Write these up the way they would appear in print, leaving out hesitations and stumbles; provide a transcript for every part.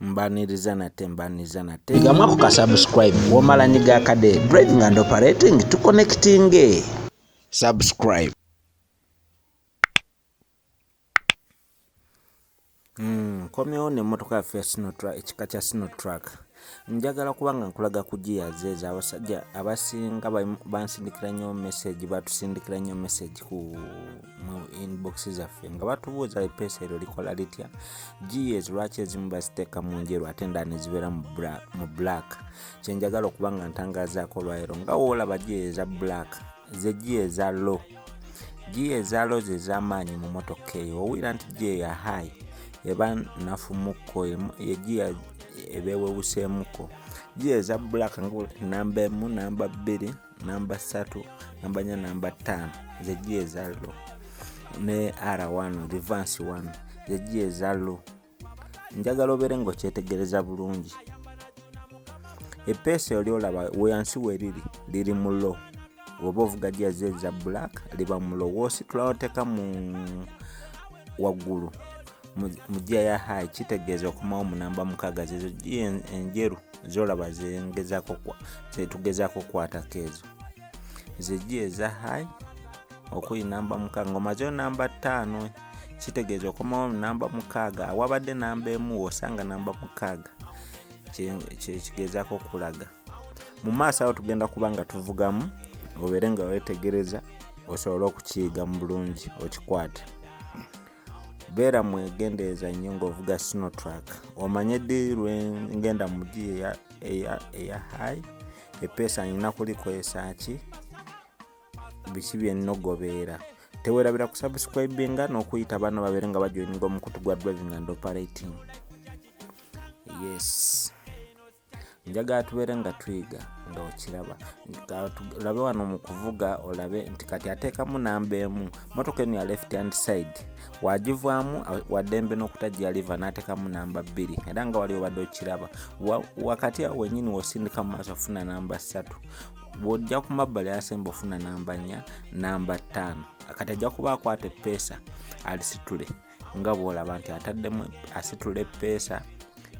Mbaniriza nate. Igamwako ka subscribe womala nyiga kade driving and operating to connecting subscribe. Komyewo n'emmotoka yaffe ya SINO ekika kya SINO truck. Njagala kubanga nkulaga ku gears ezo abasajja abasinga bansindikira nnyo message, batusindikira nnyo message ku mu inbox zaffe nga batubuuza epeesa eryo likola litya. Gears lwaki ezimu baziteeka mu njeru ate endala ne zibeera mu black. Kye njagala okubanga ntangaazaako olwaleero nga woolaba gears eza black ze gears eza low. Gears eza low ze z'amaanyi mu motoka eyo. Owulira nti gear ya high eba nafumuko ye gear ebewewuseemuko. Gear eza black nga namba 1, namba 2, namba 3, namba 4, namba 5 ze gear eza low. Ne R1 reverse 1 ze gear eza low. Njagala obeere ng'okyetegereza bulungi. Epeesa oli olaba wansi we liri mu low. Oba ovuga gears eza black liba mu low. Wositula oteeka mu waggulu mu gear ya high kitegeeza okumawo mu namba 6 zezo gear enjeru zolaba zetugezaako kwatako ezo. Ze gear eza high okuli namba 6 ng'omazeyo namba 5 kitegeeza okumawo mu namba 6 awabadde namba 1 osanga namba 6 kyekigezaako okulaga. Mu maaso awo tugenda kubanga tuvugamu obeere nga weetegereza osobole okukiyiga mu bulungi okikwate. Beera mwegendereza nnyo ng'ovuga SINO truck. Omanye ddi lwe ngenda mu gear eya high epeesa nina kulikozesa ki biki bye nnina ogobeera. Teweerabira ku subscribinga n'okuyita bano babeere nga bajoininga omukutu gwa driving and operating. Yes, njagala tubeere nga tuyiga nga okiraba. Olabe wano mu kuvuga olabe nti kati ateekamu namba 1 motoka eno ya left hand side wagivaamu waddembe n'okutajja liva n'ateekamu namba 2 era nga wali obadde okiraba. Wakati awo wennyini w'osindika mu maaso ofuna namba 3. Bw'ojja ku mabbali asemba ofuna namba 4, namba 5. Kati ajja kuba akwata epeesa alisitule nga bw'olaba nti ataddemu asitula epeesa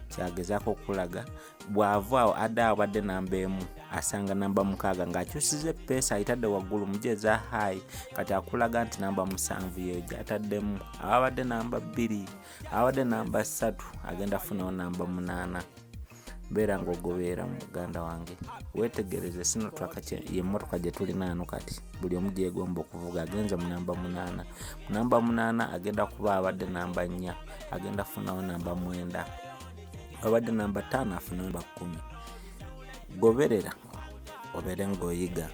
kyagezaako okulaga. Bw'avaawo adde abadde namba 1 asanga namba 6 ng'akyusiza epeesa ayitadde waggulu mu gear eza high kati akulaga nti namba 7 yeyo gy'ataddemu. Abadde namba 2 abadde namba 3 agenda funawo namba 8. Beera ng'ogobeera mu Uganda wange weetegereze SINO truck ye mmotoka gye tulina wano kati buli omu gyegomba okuvuga agenze mu namba 8. Mu namba 8 agenda kuba abadde namba 4 agenda funawo namba 9. Abadde namba 5 afuna namba 10. Goberera obeere ng'oyiga.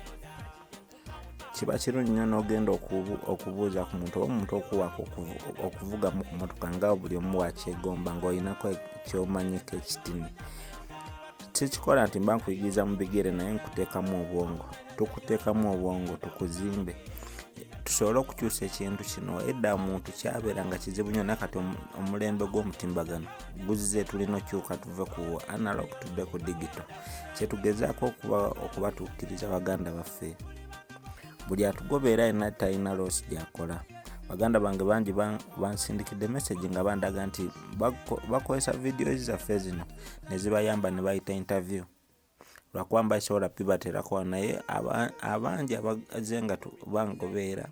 Kiba kirungi nnyo n'ogenda okubuuza ku muntu oba omuntu okuwaako okuvugamu ku motoka nga buli omu wakyegomba ng'olinako kyomanyiko ekitini. Tikikola nti mba nkuyigiriza mu bigere naye nkuteekamu obwongo. Tukuteekamu obwongo tukuzimbe tusobole okukyusa ekintu kino. Edda muntu kyabeera nga kizibu nnyo nakati omulembe gw'omutimbagano guzize tulina okyuka tuve ku analog tudde ku digital. Kyetugezaako okubatuukiriza baganda baffe. Buli atugobeera yenna talina loosi gy'akola. Baganda bange bangi bansindikidde message nga bandaga nti bakozesa video zaffe zino ne zibayamba ne bayita interview. Lwakuba mbasobola pibateerako naye abangi abaze nga bangobeera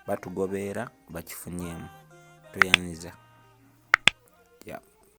batugobeera bakifunyemu. Tuyanyiza.